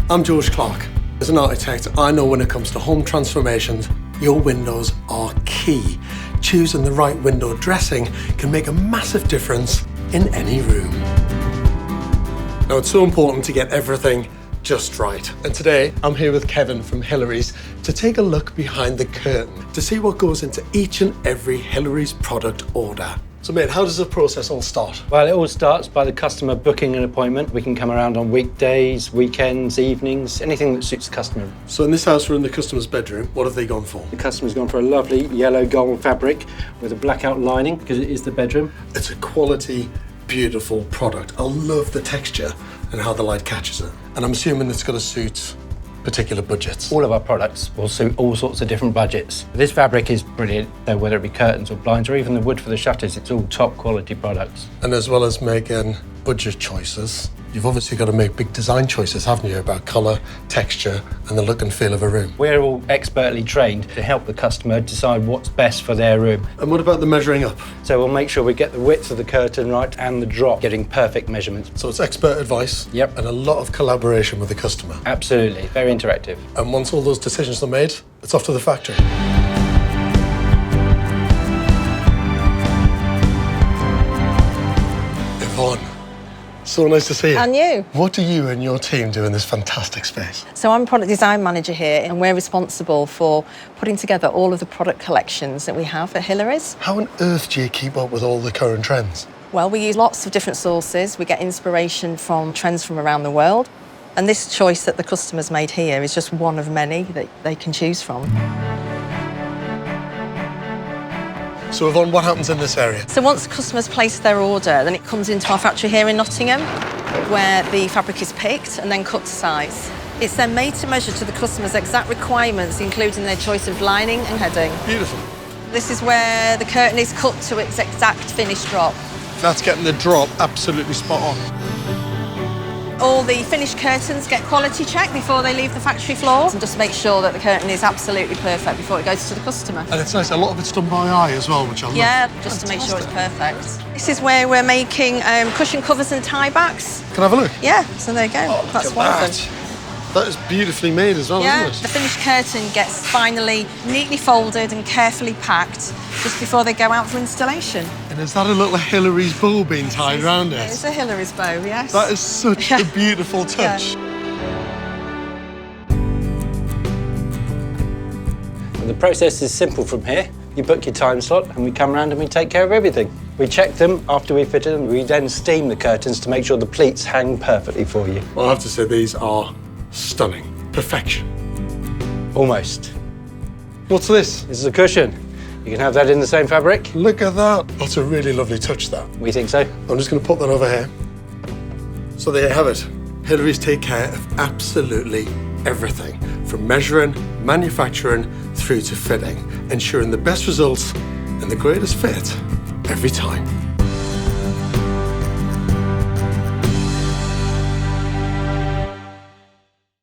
I'm George Clarke. As an architect, I know when it comes to home transformations, your windows are key. Choosing the right window dressing can make a massive difference in any room. Now, it's so important to get everything just right. And today, I'm here with Kevin from Hillary's to take a look behind the curtain to see what goes into each and every Hillary's product order. So mate, how does the process all start? Well, it all starts by the customer booking an appointment. We can come around on weekdays, weekends, evenings, anything that suits the customer. So in this house, we're in the customer's bedroom. What have they gone for? The customer's gone for a lovely yellow gold fabric with a blackout lining because it is the bedroom. It's a quality, beautiful product. I love the texture and how the light catches it. And I'm assuming it's got to suit particular budgets. All of our products will suit all sorts of different budgets. This fabric is brilliant, so whether it be curtains or blinds or even the wood for the shutters, it's all top quality products. And as well as making budget choices, you've obviously got to make big design choices, haven't you, about colour, texture and the look and feel of a room. We're all expertly trained to help the customer decide what's best for their room. And what about the measuring up? So we'll make sure we get the width of the curtain right and the drop, getting perfect measurements. So it's expert advice. Yep. And a lot of collaboration with the customer. Absolutely, very interactive. And once all those decisions are made, it's off to the factory. Yvonne, so nice to see you. And you. What do you and your team do in this fantastic space? So I'm product design manager here, and we're responsible for putting together all of the product collections that we have at Hillary's. How on earth do you keep up with all the current trends? Well, we use lots of different sources. We get inspiration from trends from around the world. And this choice that the customer's made here is just one of many that they can choose from. So Yvonne, what happens in this area? So once the customer's placed their order, then it comes into our factory here in Nottingham, where the fabric is picked and then cut to size. It's then made to measure to the customer's exact requirements, including their choice of lining and heading. Beautiful. This is where the curtain is cut to its exact finished drop. That's getting the drop absolutely spot on. All the finished curtains get quality checked before they leave the factory floor, and just make sure that the curtain is absolutely perfect before it goes to the customer. And it's nice, a lot of it's done by eye as well, which I love. Yeah, just to make sure it's perfect. This is where we're making cushion covers and tie backs. Can I have a look? Yeah, so there you go. Oh, that's look one at of them. That is beautifully made as well, Yeah, isn't the it? finished curtain gets finally neatly folded and carefully packed just before they go out for installation. And is that a little Hillary's bow being tied around it? It's a Hillary's bow, yes. That is such a beautiful touch. Well, the process is simple from here. You book your time slot and we come around and we take care of everything. We check them after we fitted them. We then steam the curtains to make sure the pleats hang perfectly for you. Well, I have to say, these are stunning. Perfection. Almost. What's this? This is a cushion. You can have that in the same fabric. Look at that. That's a really lovely touch, that. We think so. I'm just going to put that over here. So there you have it. Hillary's take care of absolutely everything, from measuring, manufacturing, through to fitting, ensuring the best results and the greatest fit every time.